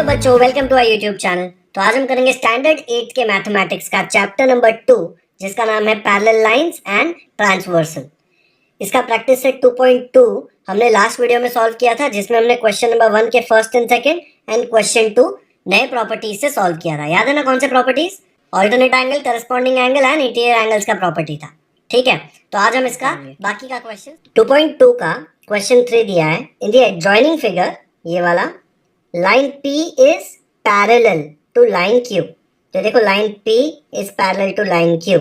बच्चों, welcome to our YouTube channel. तो आज हम करेंगे स्टैंडर्ड 8 के मैथमेटिक्स का चैप्टर नंबर 2, जिसका नाम है पैरेलल लाइंस एंड ट्रांसवर्सल। इसका प्रैक्टिस सेट 2.2 हमने लास्ट वीडियो में सॉल्व किया था, जिसमें हमने क्वेश्चन नंबर 1 के first and second and question 2 नए प्रॉपर्टीज से सॉल्व किया था। याद है ना कौन से properties? Alternate angle, corresponding angle and interior angles का प्रॉपर्टी था। ठीक है, तो आज हम इसका बाकी का क्वेश्चन 2.2 का क्वेश्चन 3 दिया है। इन द एडजॉइनिंग फिगर, ये वाला line P is parallel to line Q। तो देखो line P is parallel to line Q।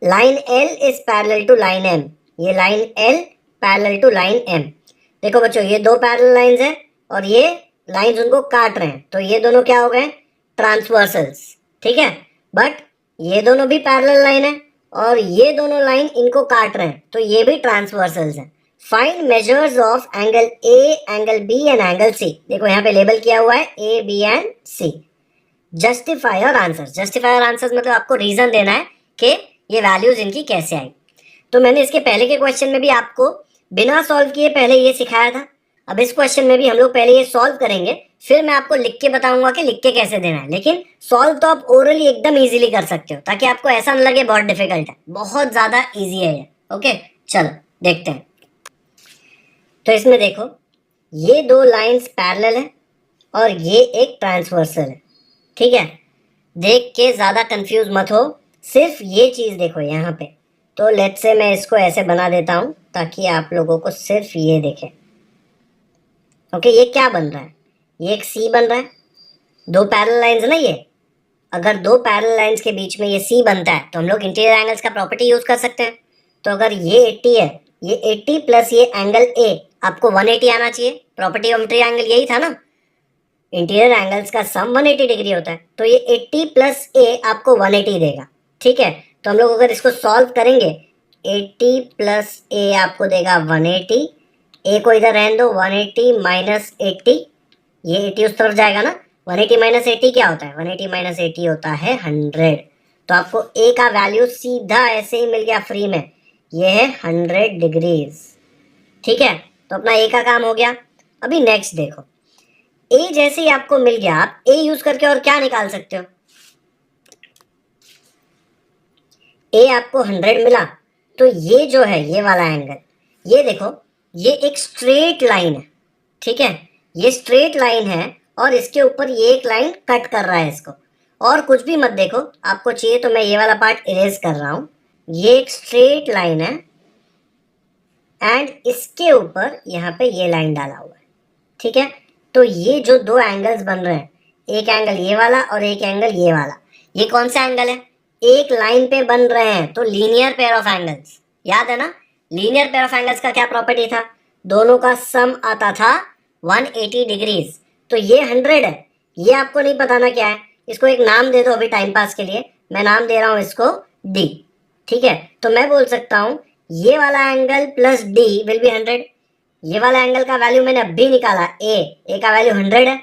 line L is parallel to line M। ये line L parallel to line M। देखो बच्चों, ये दो parallel lines हैं और ये लाइंस उनको काट रहे हैं, तो ये दोनों क्या हो गए? ट्रांसवर्सल्स। ठीक है, बट ये दोनों भी पैरेलल लाइन है और ये दोनों लाइन इनको काट रहे हैं, तो ये भी ट्रांसवर्सल्स हैं। Find measures of angle A, angle B and angle C. देखो यहाँ पे लेबल किया हुआ है A, B and C. Justify your answer. Justify your answer मतलब आपको रीजन देना है कि ये वैल्यूज इनकी कैसे आई। तो मैंने इसके पहले के क्वेश्चन में भी आपको बिना सॉल्व किए पहले ये सिखाया था। अब इस क्वेश्चन में भी हम लोग पहले ये सॉल्व करेंगे, फिर मैं आपको लिख के बताऊंगा कि लिख के कैसे देना है। लेकिन सॉल्व तो आप ओरली एकदम इजीली कर सकते हो, ताकि आपको ऐसा न लगे बहुत डिफिकल्ट है। बहुत ज्यादा इजी है ये। ओके, चलो देखते हैं। तो इसमें देखो, ये दो लाइंस पैरेलल है और ये एक ट्रांसवर्सल है। ठीक है, देख के ज़्यादा कंफ्यूज मत हो, सिर्फ ये चीज़ देखो यहाँ पे। तो लेट्स से मैं इसको ऐसे बना देता हूँ ताकि आप लोगों को सिर्फ ये देखे। ओके, ये क्या बन रहा है? ये एक सी बन रहा है। दो पैरेलल लाइंस ना ये, अगर दो पैरेलल लाइंस के बीच में ये सी बनता है तो हम लोग इंटीरियर एंगल्स का प्रॉपर्टी यूज़ कर सकते हैं। तो अगर ये 80 है, ये 80 प्लस ये एंगल ए, आपको 180 आना चाहिए। प्रॉपर्टी ऑफ इंटीरियर एंगल यही था ना, इंटीरियर एंगल्स का सम 180 डिग्री होता है। तो ये 80 प्लस ए आपको 180 देगा। ठीक है, तो हम लोग अगर इसको सॉल्व करेंगे, 80 प्लस ए आपको देगा 180। ए को इधर रहने दो, 180 माइनस 80, ये 80 उस तरफ जाएगा ना। 180 माइनस 80 क्या होता है? 180 माइनस 80 होता है 100। तो आपको ए का वैल्यू सीधा ऐसे ही मिल गया फ्री में, ये है 100 डिग्रीज। ठीक है, तो अपना ए का काम हो गया। अभी नेक्स्ट देखो, ए जैसे ही आपको मिल गया, आप ए यूज करके और क्या निकाल सकते हो? ए आपको 100 मिला, तो ये जो है ये वाला एंगल, ये देखो, ये एक स्ट्रेट लाइन है। ठीक है, ये स्ट्रेट लाइन है और इसके ऊपर ये एक लाइन कट कर रहा है इसको। और कुछ भी मत देखो, आपको चाहिए तो मैं ये वाला पार्ट इरेज कर रहा हूं। ये एक स्ट्रेट लाइन है एंड इसके ऊपर यहाँ पे ये लाइन डाला हुआ है। ठीक है, तो ये जो दो एंगल्स बन रहे हैं, एक एंगल ये वाला और एक एंगल ये वाला, ये कौन सा एंगल है? एक लाइन पे बन रहे हैं, तो लीनियर पेयर ऑफ एंगल्स। याद है ना, लीनियर पेयर ऑफ एंगल्स का क्या प्रॉपर्टी था? दोनों का सम आता था 180 डिग्रीज। तो ये 100 है, ये आपको नहीं बताना क्या है। इसको एक नाम दे दो अभी टाइम पास के लिए। मैं नाम दे रहा हूँ इसको डी। ठीक है, तो मैं बोल सकता हूँ ये वाला angle plus D will be 100। ये वाला एंगल का वैल्यू मैंने अभी निकाला, ए का वैल्यू 100 है।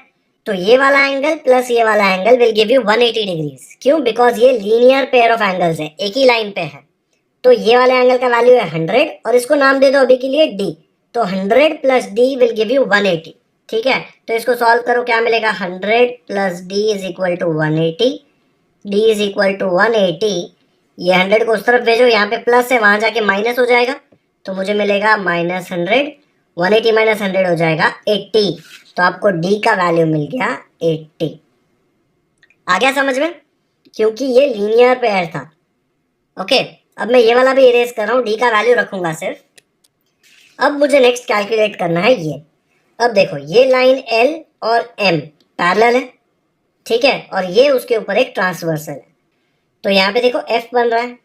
तो ये वाला एंगल प्लस ये वाला angle will give you 180 degrees. क्यों? बिकॉज ये लीनियर पेयर ऑफ एंगल्स है, एक ही लाइन पे है। तो ये वाले एंगल का वैल्यू है 100 और इसको नाम दे दो अभी के लिए डी। तो 100 plus D will give you 180। ठीक है, तो इसको सॉल्व करो, क्या मिलेगा? 100 plus D is equal to 180। D is equal to 180। ये 100 को उस तरफ भेजो, यहाँ पे प्लस है, वहां जाके माइनस हो जाएगा, तो मुझे मिलेगा माइनस 100। 180 माइनस 100 हो जाएगा 80। तो आपको डी का वैल्यू मिल गया 80। आ गया समझ में? क्योंकि ये लीनियर पेयर था। ओके, अब मैं ये वाला भी इरेज कर रहा हूँ, डी का वैल्यू रखूंगा सिर्फ। अब मुझे नेक्स्ट कैलकुलेट करना है ये। अब देखो, ये लाइन एल और एम पैरेलल है। ठीक है, और ये उसके ऊपर एक ट्रांसवर्सल है। तो यहाँ पे देखो एफ बन रहा है।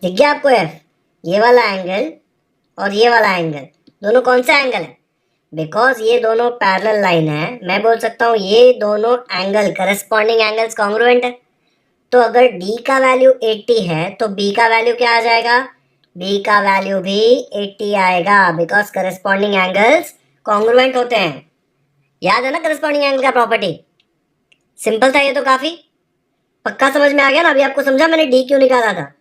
दिख गया आपको एफ? ये वाला एंगल और ये वाला एंगल, दोनों कौन सा एंगल है? बिकॉज ये दोनों पैरेलल लाइन है, मैं बोल सकता हूँ ये दोनों एंगल करस्पॉन्डिंग एंगल्स कॉन्ग्रुएंट है। तो अगर डी का वैल्यू 80 है तो बी का वैल्यू क्या आ जाएगा? बी का वैल्यू भी 80 आएगा, बिकॉज करस्पॉन्डिंग एंगल्स कॉन्ग्रुएंट होते हैं। याद है ना करस्पॉन्डिंग एंगल का प्रॉपर्टी? सिंपल था ये तो, काफी पक्का समझ में आ गया ना? अभी आपको समझा मैंने डी क्यों निकाला था।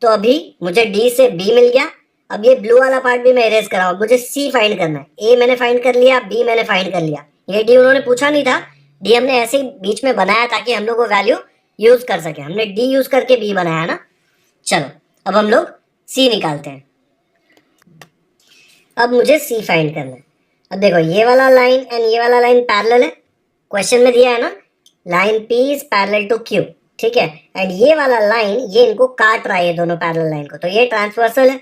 तो अभी मुझे डी से बी मिल गया, अब ये ब्लू वाला पार्ट भी मैं इरेज कर रहा हूँ, मुझे सी फाइंड करना है। ए मैंने फाइंड कर लिया, बी मैंने फाइंड कर लिया। ये डी उन्होंने पूछा नहीं था, डी हमने ऐसे ही बीच में बनाया ताकि हम लोग वो वैल्यू यूज कर सके। हमने डी यूज करके बी बनाया ना। चलो अब हम लोग सी निकालते हैं। अब मुझे सी फाइंड करना है। अब देखो ये वाला लाइन एंड ये वाला लाइन पैरेलल है, क्वेश्चन में दिया है ना, line P is parallel to Q, ठीक है। एंड ये वाला लाइन ये इनको काट रहा है, ये दोनों पैरेलल लाइन को, तो ये ट्रांसवर्सल है।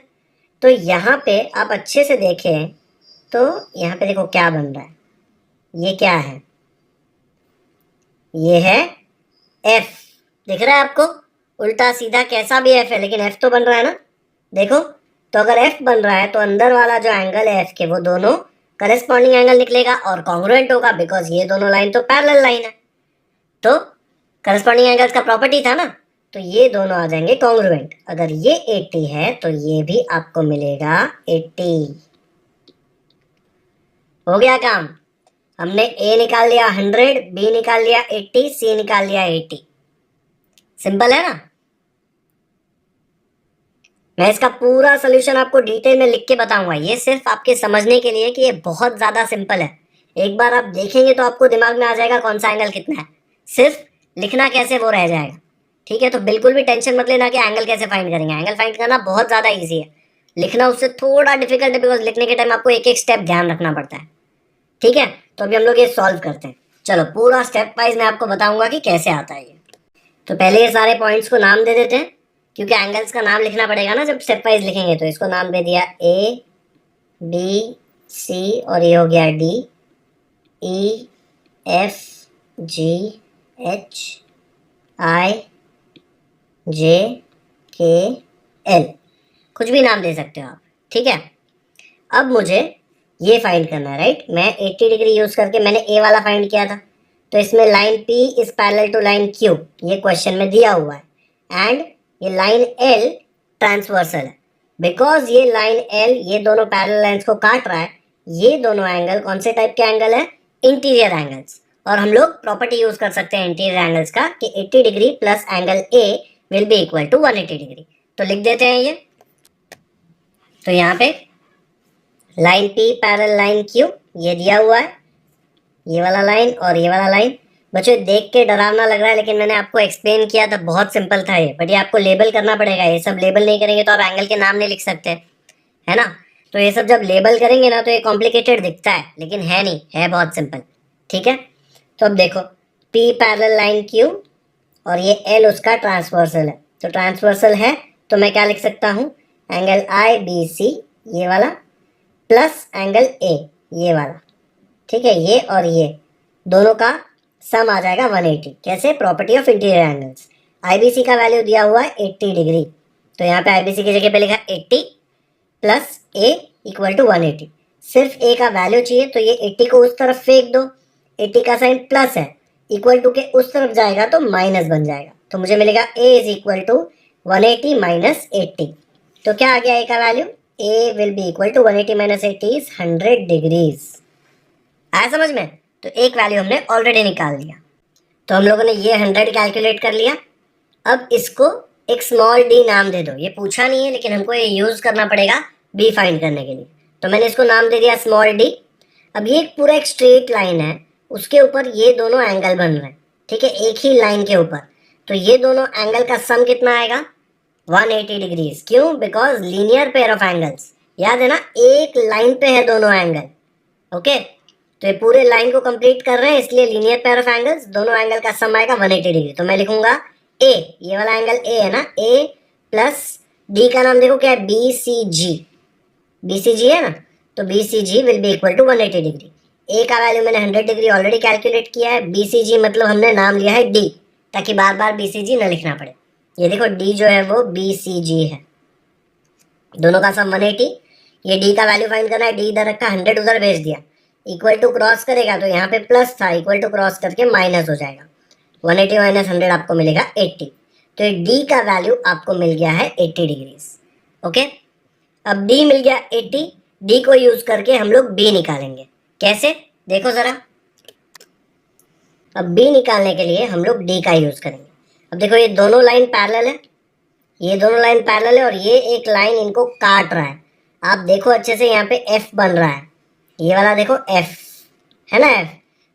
तो यहाँ पे आप अच्छे से देखें तो यहाँ पे देखो क्या बन रहा है, ये क्या है, ये है एफ। दिख रहा है आपको, उल्टा सीधा कैसा भी एफ है, लेकिन एफ तो बन रहा है ना। देखो तो अगर एफ बन रहा है तो अंदर वाला जो एंगल है एफ के, वो दोनों करेस्पॉन्डिंग एंगल निकलेगा और कॉन्ग्रुएंट होगा, बिकॉज ये दोनों लाइन तो पैरेलल लाइन है। तो करेस्पॉन्डिंग एंगल्स का प्रॉपर्टी था ना, तो ये दोनों आ जाएंगे कॉन्ग्रुएंट। अगर ये 80 है तो ये भी आपको मिलेगा 80। हो गया काम। हमने ए निकाल लिया 100, बी निकाल लिया 80, सी निकाल लिया 80। सिंपल है ना। मैं इसका पूरा सोल्यूशन आपको डिटेल में लिख के बताऊंगा, ये सिर्फ आपके समझने के लिए कि ये बहुत ज्यादा सिंपल है। एक बार आप देखेंगे तो आपको दिमाग में आ जाएगा कौन सा एंगल कितना है, सिर्फ लिखना कैसे वो रह जाएगा। ठीक है, तो बिल्कुल भी टेंशन मत लेना कि एंगल कैसे फाइंड करेंगे। एंगल फाइंड करना बहुत ज्यादा ईजी है, लिखना उससे थोड़ा डिफिकल्ट है, बिकॉज लिखने के टाइम आपको एक एक स्टेप ध्यान रखना पड़ता है। ठीक है, तो अभी हम लोग ये सॉल्व करते हैं। चलो पूरा स्टेप वाइज मैं आपको बताऊंगा कि कैसे आता है ये। तो पहले ये सारे पॉइंट्स को नाम दे देते हैं, क्योंकि एंगल्स का नाम लिखना पड़ेगा ना जब स्टेप वाइज लिखेंगे। तो इसको नाम दे दिया ए, बी, सी, और ये हो गया डी, ई, एफ, जी, एच, आई, जे, के, एल, कुछ भी नाम दे सकते हो आप। ठीक है, अब मुझे ये फाइंड करना है, राइट। मैं 80 डिग्री यूज करके मैंने ए वाला फाइंड किया था, तो इसमें line P is parallel to line Q, ये क्वेश्चन में दिया हुआ है। एंड ये लाइन एल ट्रांसवर्सल है, बिकॉज ये लाइन एल ये दोनों पैरेलल लाइंस को काट रहा है। ये दोनों एंगल कौन से टाइप के एंगल है, इंटीरियर एंगल्स। और हम लोग प्रॉपर्टी यूज कर सकते हैं इंटीरियर एंगल्स का कि 80 degree plus angle A will be equal to 180 degree. तो लिख देते हैं ये। तो यहाँ पे line P parallel line Q ये दिया हुआ है, ये वाला लाइन और ये वाला लाइन। बच्चों देख के डरावना लग रहा है, लेकिन मैंने आपको एक्सप्लेन किया था, बहुत सिंपल था ये। बट ये आपको लेबल करना पड़ेगा, ये सब लेबल नहीं करेंगे तो आप एंगल के नाम नहीं लिख सकते, है ना। तो ये सब जब लेबल करेंगे ना तो ये कॉम्प्लिकेटेड दिखता है, लेकिन है नहीं, है बहुत सिंपल। ठीक है, तो अब देखो P पैरेलल लाइन Q और ये L उसका ट्रांसवर्सल है। तो ट्रांसवर्सल है तो मैं क्या लिख सकता हूँ, एंगल IBC ये वाला प्लस एंगल A ये वाला। ठीक है, ये और ये दोनों का सम आ जाएगा 180। कैसे, property of interior angles. IBC का वैल्यू दिया हुआ है 80 डिग्री, तो यहाँ पे IBC की जगह पे लिखा 80 प्लस A इक्वल टू 180। सिर्फ A का वैल्यू चाहिए, तो ये 80 को उस तरफ फेंक दो, 80 का साइन प्लस है, इक्वल टू के उस तरफ जाएगा तो माइनस बन जाएगा। तो मुझे मिलेगा A is equal to 180 minus 80। तो क्या आ गया A का value, A will be equal to 180 minus 80 is 100 degrees. आया समझ में। तो एक वैल्यू हमने ऑलरेडी निकाल लिया। तो हम लोगों ने ये 100 कैलकुलेट कर लिया। अब इसको एक स्मॉल डी नाम दे दो, ये पूछा नहीं है लेकिन हमको ये यूज करना पड़ेगा बी फाइंड करने के लिए। तो मैंने इसको नाम दे दिया स्मॉल डी। अब ये पूरा एक स्ट्रेट लाइन है, उसके ऊपर ये दोनों एंगल बन रहे हैं। ठीक है, एक ही लाइन के ऊपर। तो ये दोनों एंगल का सम कितना आएगा, 180 डिग्रीज। क्यों, because linear pair of angles. याद है ना, एक लाइन पे है दोनों एंगल। ओके, तो ये पूरे लाइन को कंप्लीट कर रहे हैं, इसलिए लीनियर पेयर ऑफ एंगल्स, दोनों एंगल का सम आएगा 180 डिग्री। तो मैं लिखूंगा ए, ये वाला एंगल ए है ना, ए प्लस डी का नाम देखो क्या है, BCG। BCG है ना, तो BCG will be equal to 180 degree. A का वैल्यू मैंने 100 डिग्री ऑलरेडी कैलकुलेट किया है, BCG मतलब हमने नाम लिया है डी, ताकि बार बार BCG न लिखना पड़े। ये देखो डी जो है वो BCG है, दोनों का सम 180। ये डी का वैल्यू फाइंड करना है, डी इधर रखा, 100 उधर भेज दिया, इक्वल टू क्रॉस करेगा तो यहाँ पे प्लस था, इक्वल टू क्रॉस करके माइनस हो जाएगा। 180 माइनस 100 आपको मिलेगा 80। तो डी का वैल्यू आपको मिल गया है 80 डिग्रीज। ओके, अब डी मिल गया 80, डी को यूज करके हम लोग बी निकालेंगे। कैसे, देखो जरा। अब बी निकालने के लिए हम लोग डी का यूज करेंगे। अब देखो ये दोनों लाइन पैरेलल है, ये दोनों लाइन पैरेलल है और ये एक लाइन इनको काट रहा है। आप देखो अच्छे से, यहाँ पे एफ बन रहा है, ये वाला देखो एफ है ना, एफ।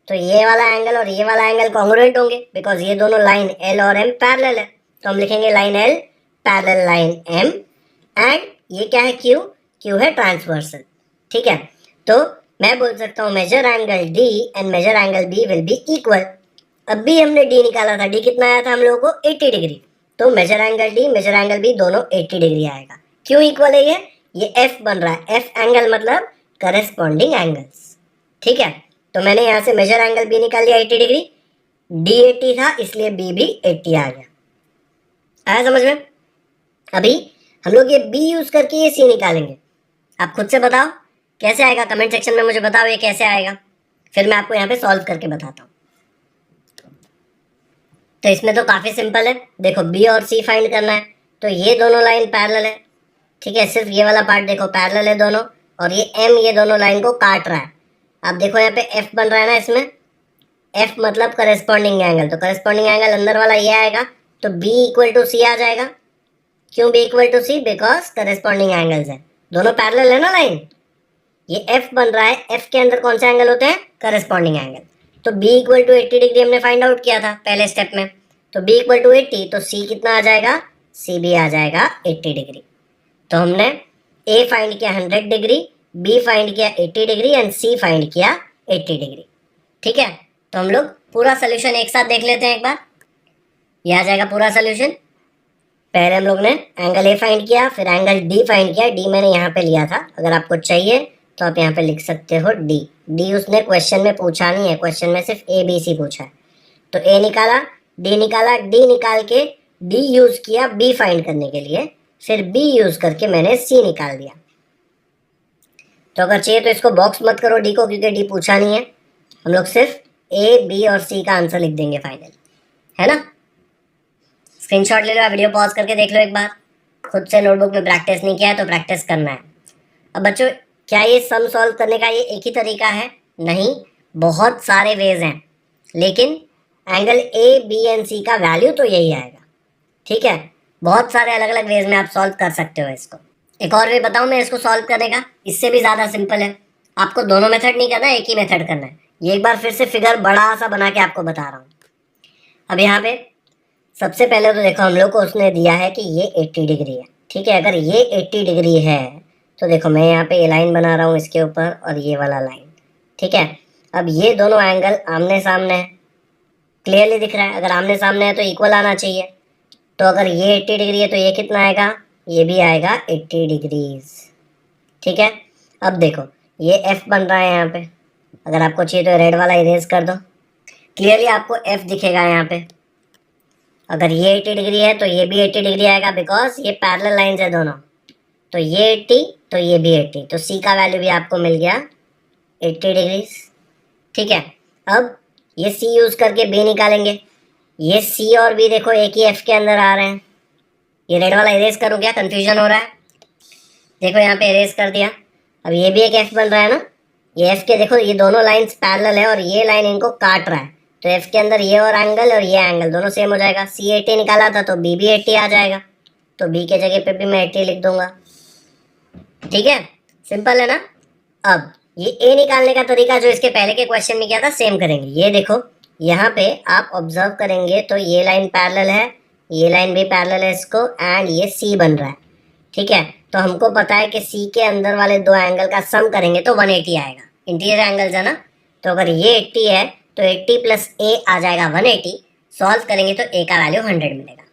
तो ये वाला एंगल और ये वाला एंगल कॉन्ग्रुएंट होंगे बिकॉज ये दोनों लाइन एल और एम पैरेलल है। तो हम लिखेंगे line L parallel line M, and ये क्या है, क्यू, क्यू है ट्रांसवर्सल। ठीक है, तो मैं बोल सकता हूँ measure angle D and measure angle B will be equal. अब भी हमने डी निकाला था, डी कितना आया था हम लोगों को 80 डिग्री, तो measure angle D measure angle B दोनों 80 डिग्री आएगा। क्यों इक्वल है ये एफ बन रहा है, एफ एंगल मतलब करेस्पॉन्डिंग एंगल्स। ठीक है, तो मैंने यहाँ से मेजर एंगल बी निकाल लिया 80 डिग्री, डी 80 था इसलिए बी भी 80 आ गया। आया समझ में? अभी हम लोग ये बी यूज करके ये सी निकालेंगे। आप खुद से बताओ कैसे आएगा, कमेंट सेक्शन में मुझे बताओ ये कैसे आएगा, फिर मैं आपको यहाँ पे सॉल्व करके बताता हूँ। तो इसमें तो काफी सिंपल है, देखो बी और सी फाइंड करना है, तो ये दोनों लाइन पैरेलल है। ठीक है, सिर्फ ये वाला पार्ट देखो पैरेलल है दोनों, और ये एम ये दोनों लाइन को काट रहा है। आप देखो यहाँ पे एफ बन रहा है ना, इसमें एफ मतलब करेस्पॉन्डिंग एंगल, तो करेस्पॉन्डिंग एंगल अंदर वाला ये आएगा, तो बी इक्वल टू सी आ जाएगा। क्यों B equal to C? Because corresponding angles है, दोनों पैरेलल है ना लाइन। ये एफ बन रहा है, एफ के अंदर कौन से एंगल होते हैं? Corresponding angle. तो बी इक्वल टू 80 डिग्री हमने फाइंड आउट किया था पहले स्टेप में, तो बी इक्वल टू 80, तो सी कितना आ जाएगा? सी भी आ जाएगा 80 डिग्री। तो हमने ए फाइंड किया 100 डिग्री, बी फाइंड किया 80 डिग्री एंड सी फाइंड किया 80 डिग्री। ठीक है, तो हम लोग पूरा सोल्यूशन एक साथ देख लेते हैं एक बार। ये आ जाएगा पूरा सोल्यूशन। पहले हम लोग ने एंगल ए फाइंड किया, फिर एंगल डी फाइंड किया, डी मैंने यहाँ पे लिया था, अगर आपको चाहिए तो आप यहाँ पे लिख सकते हो डी। डी उसने क्वेश्चन में पूछा नहीं है, क्वेश्चन में सिर्फ ए बी सी पूछा है। तो ए निकाला, डी निकाला, डी निकाल के डी यूज किया बी फाइंड करने के लिए, फिर बी यूज करके मैंने सी निकाल दिया। तो अगर चाहिए तो इसको बॉक्स मत करो डी को, क्योंकि डी पूछा नहीं है, हम लोग सिर्फ ए बी और सी का आंसर लिख देंगे फाइनल, है ना। स्क्रीनशॉट ले लो, वीडियो पॉज करके देख लो एक बार, खुद से नोटबुक में प्रैक्टिस नहीं किया है तो प्रैक्टिस करना है। अब बच्चों क्या ये सम सॉल्व करने का ये एक ही तरीका है? नहीं, बहुत सारे वेज हैं, लेकिन एंगल ए बी एंड सी का वैल्यू तो यही आएगा। ठीक है, बहुत सारे अलग अलग वेज में आप सॉल्व कर सकते हो इसको। एक और वे बताऊं मैं इसको सॉल्व करने का, इससे भी ज़्यादा सिंपल है। आपको दोनों मेथड नहीं करना है, एक ही मेथड करना है। ये एक बार फिर से फिगर बड़ा सा बना के आपको बता रहा हूँ। अब यहाँ पे सबसे पहले तो देखो हम लोग को उसने दिया है कि ये 80 डिग्री है। ठीक है, अगर ये 80 डिग्री है तो देखो मैं यहाँ पे ये लाइन बना रहा हूँ इसके ऊपर, और ये वाला लाइन। ठीक है, अब ये दोनों एंगल आमने सामने है, क्लियरली दिख रहा है। अगर आमने सामने है तो इक्वल आना चाहिए। तो अगर ये 80 डिग्री है तो ये कितना आएगा? ये भी आएगा 80 डिग्रीज। ठीक है, अब देखो ये एफ बन रहा है यहाँ पे, अगर आपको चाहिए तो रेड वाला इरेज कर दो, क्लियरली आपको एफ दिखेगा यहाँ पे। अगर ये 80 डिग्री है तो ये भी 80 डिग्री आएगा, बिकॉज ये पैरेलल लाइंस है दोनों। तो ये 80 तो ये भी 80, तो सी का वैल्यू भी आपको मिल गया 80 डिग्रीज। ठीक है, अब ये सी यूज करके बी निकालेंगे। ये सी और बी देखो एक ही एफ के अंदर आ रहे हैं। ये रेड वाला इरेज करूँ क्या? कंफ्यूजन हो रहा है? देखो यहाँ पे इरेज कर दिया। अब ये भी एक एफ बन रहा है ना, ये एफ के देखो ये दोनों लाइंस पैरेलल है और ये लाइन इनको काट रहा है, तो एफ के अंदर ये और ये एंगल दोनों सेम हो जाएगा। सी 80 निकाला था तो बी भी 80 आ जाएगा, तो बी के जगह पे भी मैं 80 लिख दूंगा। ठीक है, सिंपल है ना। अब ये ए निकालने का तरीका जो इसके पहले के क्वेश्चन में किया था सेम करेंगे। ये देखो यहाँ पे आप ऑब्जर्व करेंगे तो ये लाइन पैरेलल है, ये लाइन भी पैरेलल है इसको, एंड ये सी बन रहा है। ठीक है, तो हमको पता है कि सी के अंदर वाले दो एंगल का सम करेंगे तो 180 आएगा, इंटीरियर एंगल्स है ना। तो अगर ये 80 है तो 80 प्लस ए आ जाएगा 180, सॉल्व करेंगे तो ए का वैल्यू 100 मिलेगा।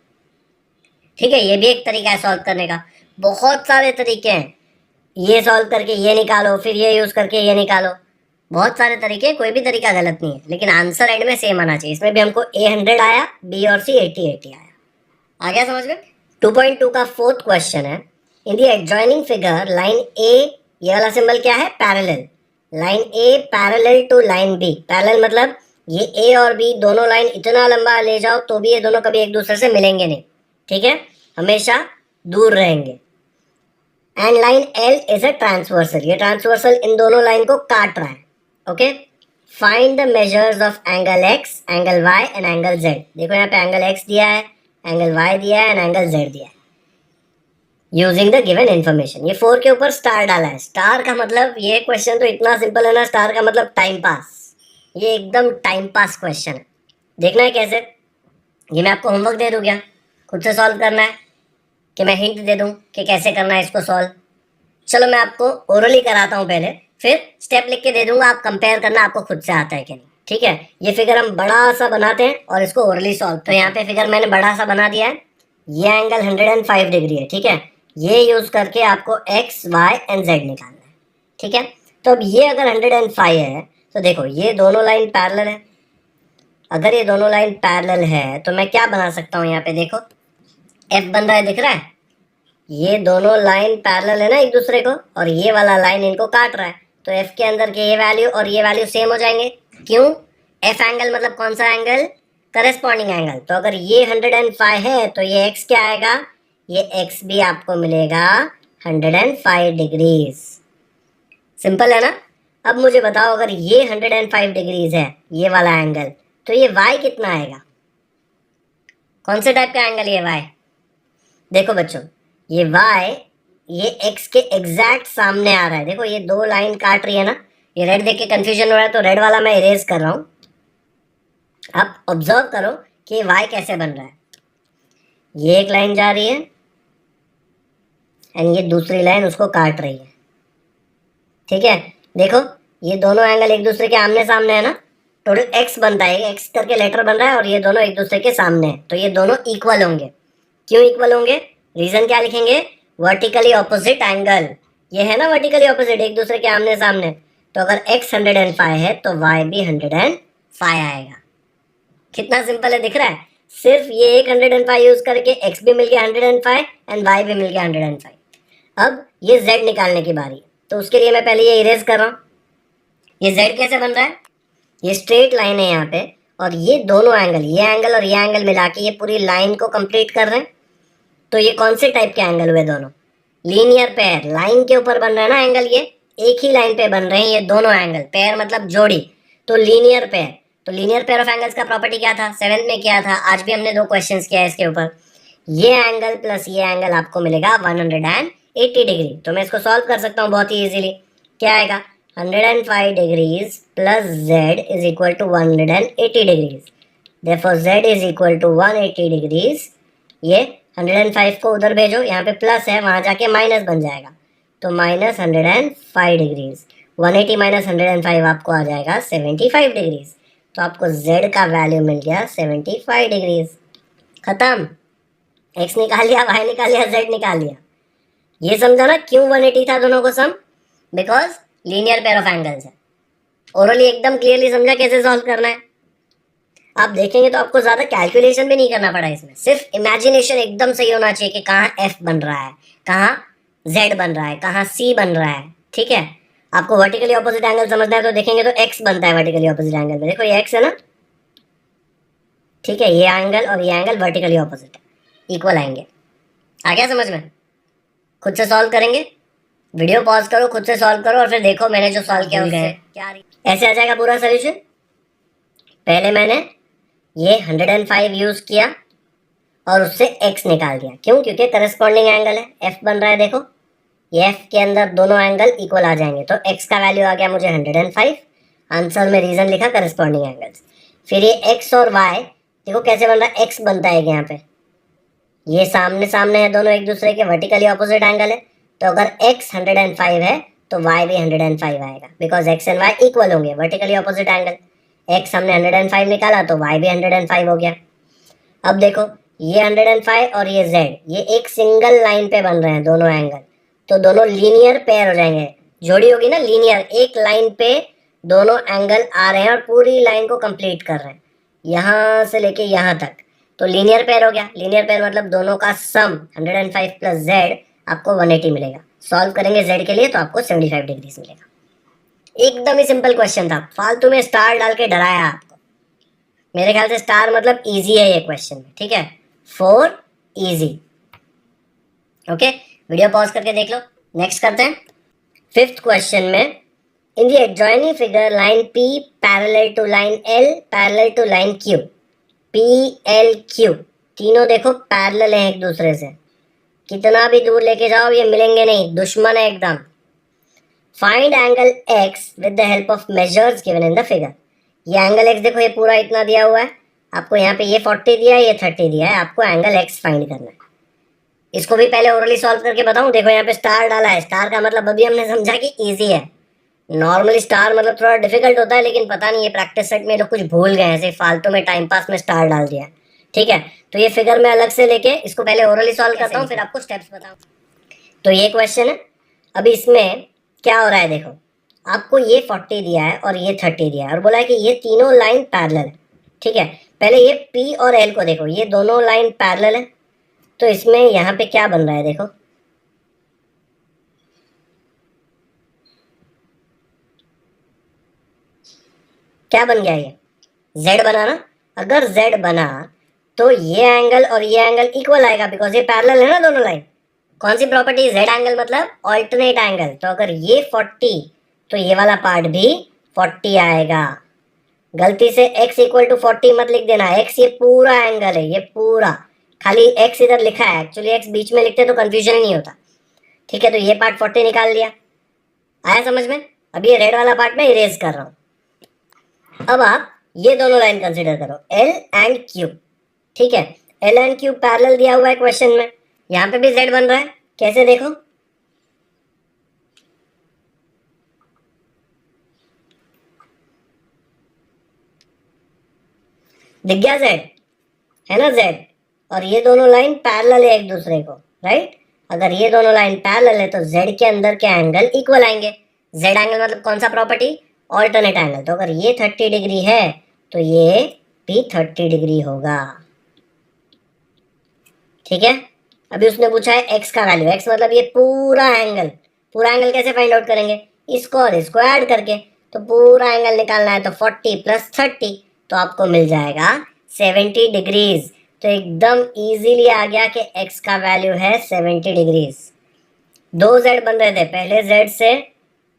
ठीक है, ये भी एक तरीका है सॉल्व करने का, बहुत सारे तरीके हैं। ये सॉल्व करके ये निकालो, फिर ये यूज करके ये निकालो, बहुत सारे तरीके, कोई भी तरीका गलत नहीं है, लेकिन आंसर एंड में सेम आना चाहिए। इसमें भी हमको ए 100 आया, बी और सी 80 आया। आ गया समझ में? 2.2 का फोर्थ क्वेश्चन है, in the adjoining figure line A, ये वाला सिंबल क्या है? Parallel. Line A parallel to line B, parallel मतलब ये ए और बी दोनों लाइन इतना लंबा ले जाओ तो भी ये दोनों कभी एक दूसरे से मिलेंगे नहीं। ठीक है, हमेशा दूर रहेंगे। And line L is a transversal, ये ट्रांसवर्सल इन दोनों लाइन को काट रहा है। Okay, find the measures of angle X, angle Y and angle Z. देखो यहाँ पे एंगल एक्स दिया है, एंगल वाई दिया है एंड एंगल जेड दिया है। Using the given information. ये 4 के ऊपर स्टार डाला है। स्टार का मतलब, ये क्वेश्चन तो इतना सिंपल है ना, स्टार का मतलब टाइम पास। ये एकदम टाइम पास क्वेश्चन है। देखना है कैसे, ये मैं आपको होमवर्क दे दूं क्या, खुद से सॉल्व करना है, कि मैं हिंट दे दूं कि कैसे करना है इसको सॉल्व? चलो मैं आपको ओरली कराता हूँ पहले, फिर स्टेप लिख के दे दूंगा, आप कंपेयर करना आपको खुद से आता है कि नहीं। ठीक है, ये फिगर हम बड़ा सा बनाते हैं और इसको ओरली सॉल्व। तो यहाँ पे फिगर मैंने बड़ा सा बना दिया है। ये एंगल 105 डिग्री है। ठीक है, ये यूज करके आपको एक्स वाई एंड जेड निकालना है। ठीक है, तो अब ये अगर 105 है तो देखो ये दोनों लाइन पैरेलल है। अगर ये दोनों लाइन पैरेलल है तो मैं क्या बना सकता हूँ, यहाँ पे देखो एफ बन रहा है, दिख रहा है? ये दोनों लाइन पैरेलल है ना एक दूसरे को, और ये वाला लाइन इनको काट रहा है, तो एफ के अंदर के ये वैल्यू और ये वैल्यू सेम हो जाएंगे। क्यों? एफ एंगल मतलब कौन सा एंगल? Corresponding angle. तो अगर ये 105 है तो ये एक्स क्या आएगा? ये एक्स भी आपको मिलेगा 105 डिग्रीज। सिंपल है ना? अब मुझे बताओ, अगर ये 105 डिग्रीज है ये वाला एंगल, तो ये वाई कितना आएगा? कौन से टाइप का एंगल ये वाई? देखो बच्चों, ये y ये x के एग्जैक्ट सामने आ रहा है। देखो ये दो लाइन काट रही है ना, ये रेड देख के कंफ्यूजन हो रहा है तो रेड वाला मैं इरेज कर रहा हूँ। आप ऑब्जर्व करो कि y कैसे बन रहा है। ये एक लाइन जा रही है एंड ये दूसरी लाइन उसको काट रही है। ठीक है, देखो ये दोनों एंगल एक दूसरे के आमने सामने है ना, टोटल x बनता है, x करके लेटर बन रहा है और ये दोनों एक दूसरे के सामने है, तो ये दोनों इक्वल होंगे। क्यों इक्वल होंगे? रीजन क्या लिखेंगे? Vertically opposite angle. ये है ना वर्टिकली ऑपोजिट, एक दूसरे के आमने सामने। तो अगर x 105 है तो y भी 105 आएगा। कितना सिंपल है, दिख रहा है? सिर्फ ये एक 105 यूज करके x भी मिल गया 105 एंड y भी मिल गया 105। अब ये z निकालने की बारी है, तो उसके लिए मैं पहले ये इरेज कर रहा हूँ। ये z कैसे बन रहा है? ये स्ट्रेट लाइन है यहाँ पे, और ये दोनों एंगल, ये एंगल और ये एंगल मिला के ये पूरी लाइन को कंप्लीट कर रहे हैं। तो ये कौन से टाइप के एंगल हुए? दोनों लीनियर पेयर। लाइन के ऊपर बन रहा है ना एंगल, ये एक ही लाइन पे बन रहे हैं ये दोनों एंगल। पेयर मतलब जोड़ी, तो लीनियर पेयर। तो लीनियर पेयर ऑफ एंगल्स का प्रॉपर्टी क्या था? 7th में किया था, आज भी हमने 2 क्वेश्चंस किया है इसके ऊपर। ये एंगल प्लस ये एंगल आपको मिलेगा 180 डिग्री। तो मैं इसको सॉल्व कर सकता हूँ बहुत ही इजीली। क्या आएगा? 105 degrees plus z is equal to 180 degrees. Therefore z is equal to 180 degrees. ये 105 को उधर भेजो, यहाँ पे प्लस है, वहाँ जाके माइनस बन जाएगा, तो माइनस 105 डिग्रीज। 180 माइनस 105 आपको आ जाएगा 75 डिग्रीज। तो आपको z का वैल्यू मिल गया 75 डिग्रीज। खत्म। x निकाल लिया, y निकाल लिया, z निकाल लिया। ये समझा ना क्यों 180 था दोनों को sum? Because linear pair of angles है। ओरली एकदम क्लियरली समझा कैसे सॉल्व करना है? आप देखेंगे तो आपको ज्यादा कैलकुलेशन भी नहीं करना पड़ा इसमें, सिर्फ इमेजिनेशन एकदम सही होना चाहिए कि कहाँ f बन रहा है, कहाँ z बन रहा है, कहाँ c बन रहा है। ठीक है, आपको वर्टिकली ऑपोजिट एंगल समझना है तो देखेंगे तो x बनता है वर्टिकली ऑपोजिट एंगल में। देखो ये x है ना, ठीक है, ये एंगल और ये एंगल वर्टिकली ऑपोजिट है, इक्वल आएंगे। आ गया समझ में? खुद से सॉल्व करेंगे, वीडियो पॉज करो, खुद से सॉल्व करो और फिर देखो मैंने जो सॉल्व किया उससे क्या ऐसे आ जाएगा पूरा सोल्यूशन। पहले मैंने ये 105 यूज किया और उससे x निकाल दिया। क्यों? क्योंकि करस्पॉन्डिंग एंगल है, f बन रहा है। देखो ये f के अंदर दोनों एंगल इक्वल आ जाएंगे, तो x का वैल्यू आ गया मुझे 105। आंसर में रीजन लिखा करस्पॉन्डिंग एंगल्स। फिर ये x और y देखो कैसे बन रहा है, x बनता है यहाँ पे, ये सामने सामने है दोनों एक दूसरे के, वर्टिकली ऑपोजिट एंगल है। तो अगर x 105 है तो y भी 105 आएगा, because x and y equal होंगे, वर्टिकली ऑपोजिट एंगल। x हमने 105 निकाला तो y भी 105 हो गया। अब देखो ये 105 और ये z, ये एक सिंगल लाइन पे बन रहे हैं दोनों एंगल, तो दोनों लीनियर पेयर हो जाएंगे। जोड़ी होगी ना लीनियर, एक लाइन पे दोनों एंगल आ रहे हैं और पूरी लाइन को कंप्लीट कर रहे हैं यहाँ से लेके यहाँ तक, तो लीनियर पेयर हो गया। लीनियर पेयर मतलब दोनों का सम 105 प्लस z आपको 180 मिलेगा। सॉल्व करेंगे z के लिए तो आपको 75 डिग्री मिलेगा। एकदम ही सिंपल क्वेश्चन था, फालतू में स्टार डाल के डराया आपको। मेरे ख्याल से स्टार मतलब इजी है ये क्वेश्चन में, ठीक है, 4 इजी। ओके, वीडियो पॉज करके देख लो। नेक्स्ट करते हैं 5th क्वेश्चन में। In the adjoining figure line P parallel to line L parallel to line Q, P L Q तीनों देखो पैरेलल हैं एक दूसरे से। कितना भी दूर लेके जाओ ये मिलेंगे नहीं, दुश्मन है एकदम। Find angle x with the help of measures given in the figure. ये एंगल एक्स देखो, ये पूरा इतना दिया हुआ है आपको, यहाँ पे ये 40 दिया है, ये 30 दिया है, आपको एंगल एक्स फाइंड करना है। इसको भी पहले ओरली सॉल्व करके बताऊं। देखो यहाँ पे स्टार डाला है, स्टार का मतलब अभी हमने समझा कि इजी है। नॉर्मली स्टार मतलब थोड़ा डिफिकल्ट होता है, लेकिन पता नहीं ये प्रैक्टिस सेट में तो कुछ भूल गए ऐसे फालतू में टाइम पास में स्टार डाल दिया। ठीक है, तो ये फिगर में अलग से लेके इसको पहले ओरली सॉल्व करता हूँ, फिर आपको स्टेप्स बताऊँ। तो ये क्वेश्चन है, अभी इसमें क्या हो रहा है देखो, आपको ये 40 दिया है और ये 30 दिया है और बोला है कि ये तीनों लाइन पैरेलल है। ठीक है, पहले ये P और L को देखो, ये दोनों लाइन पैरेलल है, तो इसमें यहाँ पे क्या बन रहा है देखो, क्या बन गया, ये Z बना ना। अगर Z बना तो ये एंगल और ये एंगल इक्वल आएगा, बिकॉज ये पैरेलल है ना दोनों लाइन। कौन सी प्रॉपर्टी, Z एंगल मतलब ऑल्टरनेट एंगल। तो अगर ये 40 तो ये वाला पार्ट भी 40 आएगा। गलती से x इक्वल टू 40 मत लिख देना, x ये पूरा एंगल है, ये पूरा, खाली x इधर लिखा है, एक्चुअली x बीच में लिखते तो कंफ्यूजन नहीं होता। ठीक है, तो ये पार्ट 40 निकाल लिया, आया समझ में। अब ये रेड वाला पार्ट मैं इरेज कर रहा हूं। अब आप ये दोनों लाइन कंसिडर करो, L एंड Q। ठीक है, L एंड Q पैरेलल दिया हुआ है क्वेश्चन में, यहाँ पे भी Z बन रहा है, कैसे देखो, दिख गया Z, है ना Z, और ये दोनों लाइन पैरेलल है एक दूसरे को, राइट। अगर ये दोनों लाइन पैरेलल है तो Z के अंदर के एंगल इक्वल आएंगे। Z एंगल मतलब कौन सा प्रॉपर्टी, ऑल्टरनेट एंगल। तो अगर ये 30 डिग्री है तो ये भी 30 डिग्री होगा। ठीक है, अभी उसने पूछा है x का वैल्यू, x मतलब ये पूरा एंगल। पूरा एंगल कैसे फाइंड आउट करेंगे, इसको और इसको ऐड करके। तो पूरा एंगल निकालना है तो 40 प्लस 30 तो आपको मिल जाएगा 70 डिग्रीज। तो एकदम इजीली आ गया कि x का वैल्यू है 70 डिग्रीज। दो z बन रहे थे, पहले z से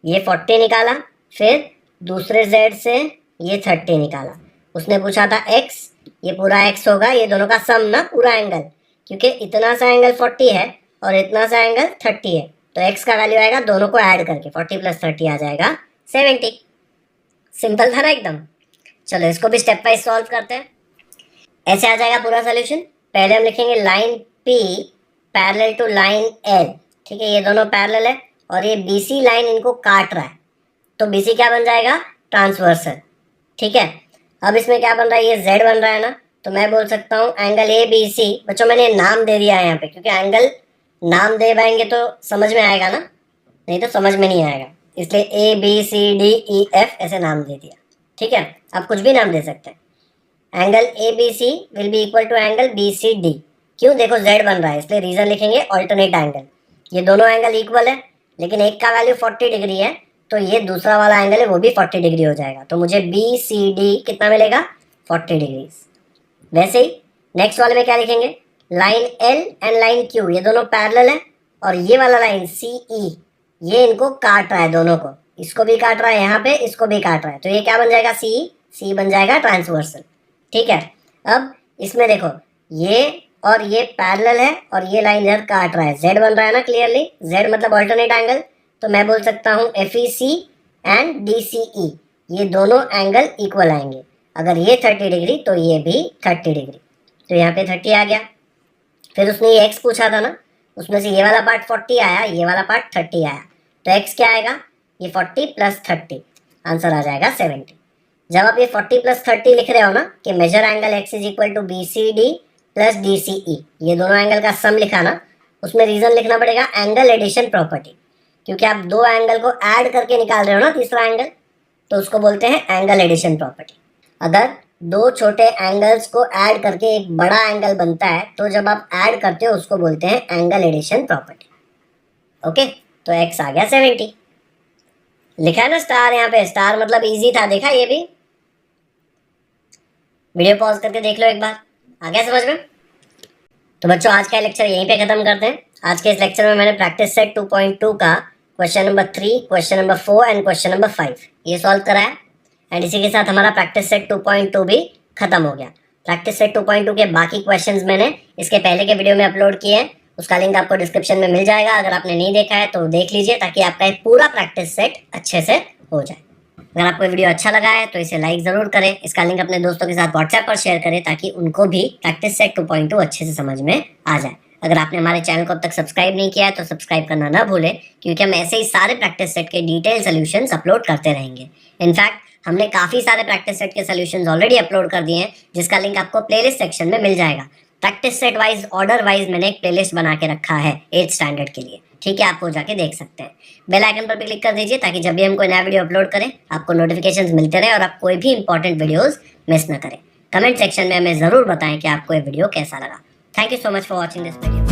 ये 40 निकाला, फिर दूसरे z से ये 30 निकाला। उसने पूछा था x, ये पूरा x होगा, ये दोनों का सम ना पूरा एंगल, क्योंकि इतना सा एंगल 40 है और इतना सा एंगल 30 है, तो x का वैल्यू आएगा दोनों को ऐड करके, 40 प्लस 30 आ जाएगा 70। सिंपल था ना एकदम। चलो इसको भी स्टेप वाइज सॉल्व करते हैं। ऐसे आ जाएगा पूरा सोल्यूशन। पहले हम लिखेंगे line P parallel to line L। ठीक है, ये दोनों पैरेलल है और ये BC लाइन इनको काट रहा है, तो BC क्या बन जाएगा, ट्रांसवर्सल। ठीक है, अब इसमें क्या बन रहा है, ये Z बन रहा है ना, तो मैं बोल सकता हूँ एंगल ABC। बच्चों मैंने नाम दे दिया है यहाँ पे, क्योंकि एंगल नाम दे पाएंगे तो समझ में आएगा ना, नहीं तो समझ में नहीं आएगा, इसलिए ABCDEF ऐसे नाम दे दिया। ठीक है, आप कुछ भी नाम दे सकते हैं। Angle ABC will be equal to angle BCD। क्यों, देखो Z बन रहा है इसलिए रीजन लिखेंगे ऑल्टरनेट एंगल। ये दोनों एंगल इक्वल है, लेकिन एक का वैल्यू 40 डिग्री है, तो ये दूसरा वाला एंगल है वो भी 40 डिग्री हो जाएगा। तो मुझे BCD कितना मिलेगा, 40 डिग्री। वैसे ही नेक्स्ट वाले में क्या लिखेंगे, line L and line Q ये दोनों पैरेलल है, और ये वाला लाइन CE ये इनको काट रहा है, दोनों को, इसको भी काट रहा है यहाँ पे, इसको भी काट रहा है, तो ये क्या बन जाएगा, C बन जाएगा ट्रांसवर्सल। ठीक है, अब इसमें देखो ये और ये पैरेलल है और ये लाइन इधर काट रहा है, Z बन रहा है ना क्लियरली, Z मतलब ऑल्टरनेट एंगल। तो मैं बोल सकता हूँ FEC एंड DCE ये दोनों एंगल इक्वल आएंगे। अगर ये 30 डिग्री तो ये भी 30 डिग्री, तो यहाँ पे 30 आ गया। फिर उसने ये x पूछा था ना, उसमें से ये वाला पार्ट 40 आया, ये वाला पार्ट 30 आया, तो x क्या आएगा, ये 40 प्लस 30, आंसर आ जाएगा 70। जब आप ये 40 प्लस 30 लिख रहे हो ना कि measure angle x is equal to BCD plus DCE, ये दोनों एंगल का सम लिखा ना, उसमें रीजन लिखना पड़ेगा एंगल एडिशन प्रॉपर्टी, क्योंकि आप दो एंगल को ऐड करके निकाल रहे हो ना तीसरा एंगल, तो उसको बोलते हैं एंगल एडिशन प्रॉपर्टी। अगर दो छोटे एंगल्स को ऐड करके एक बड़ा एंगल बनता है, तो जब आप ऐड करते हो उसको बोलते हैं एंगल एडिशन प्रॉपर्टी। ओके, तो x आ गया 70। लिखा है ना स्टार यहाँ पे, स्टार मतलब इजी था, देखा ये भी, वीडियो पॉज करके देख लो एक बार, आ गया समझ में। तो बच्चों आज का लेक्चर यहीं पे खत्म करते हैं। आज के इस लेक्चर में मैंने प्रैक्टिस सेट 2.2 का question number 3, question number 4 and question number 5 ये सॉल्व कराया, एंड इसी के साथ हमारा प्रैक्टिस सेट 2.2 भी खत्म हो गया। प्रैक्टिस सेट 2.2 के बाकी क्वेश्चंस मैंने इसके पहले के वीडियो में अपलोड किए हैं, उसका लिंक आपको डिस्क्रिप्शन में मिल जाएगा। अगर आपने नहीं देखा है तो देख लीजिए, ताकि आपका एक पूरा प्रैक्टिस सेट अच्छे से हो जाए। अगर आपको वीडियो अच्छा लगा है तो इसे लाइक ज़रूर करें। इसका लिंक अपने दोस्तों के साथ व्हाट्सएप पर शेयर करें, ताकि उनको भी प्रैक्टिस सेट 2.2 अच्छे से समझ में आ जाए। अगर आपने हमारे चैनल को अब तक सब्सक्राइब नहीं किया है तो सब्सक्राइब करना ना भूलें, क्योंकि हम ऐसे ही सारे प्रैक्टिस सेट के डिटेल सोल्यूशंस अपलोड करते रहेंगे। इनफैक्ट हमने काफ़ी सारे प्रैक्टिस सेट के सोल्यूशंस ऑलरेडी अपलोड कर दिए हैं, जिसका लिंक आपको प्लेलिस्ट सेक्शन में मिल जाएगा। Practice set wise, order wise मैंने एक प्लेलिस्ट बना के रखा है 8th स्टैंडर्ड के लिए। ठीक है, आप वो जाके देख सकते हैं। बेल आइकन पर भी क्लिक कर दीजिए, ताकि जब भी हम कोई नया वीडियो अपलोड करें आपको नोटिफिकेशंस मिलते रहे और आप कोई भी इंपॉर्टेंट वीडियोस मिस ना करें। कमेंट सेक्शन में हमें ज़रूर बताएं कि आपको ये वीडियो कैसा लगा। Thank you so much for watching this video.